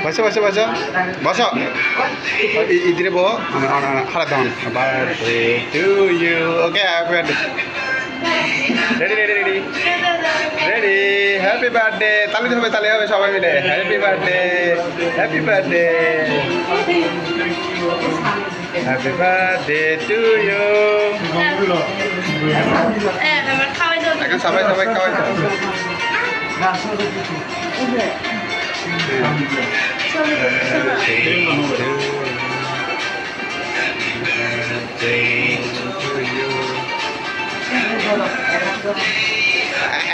বসো বসো বসো বসো ইদিরে বো হারা দাও birthday to you okay happy birthday ready ready ready ready happy birthday তালি হবে সবাই মিলে happy birthday happy birthday happy birthday to you এখন সবাই খাওয়াই দাও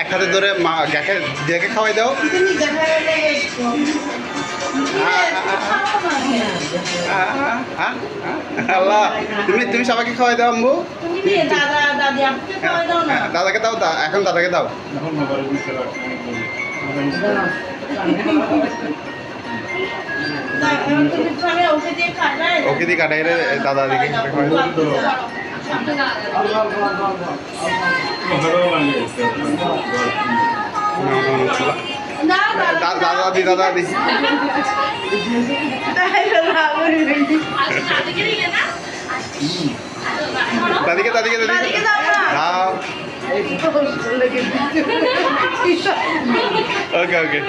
এক হাতে ধরে মা দেখে খাওয়াই দাও আল্লাহ তুমি সবাইকে খাওয়াই দাও আম্বু দাদাকে দাও এখন দাদাকে দাও ওকে দিয়ে কাটাই রে দাদা দিকে দাদি দাও ওকে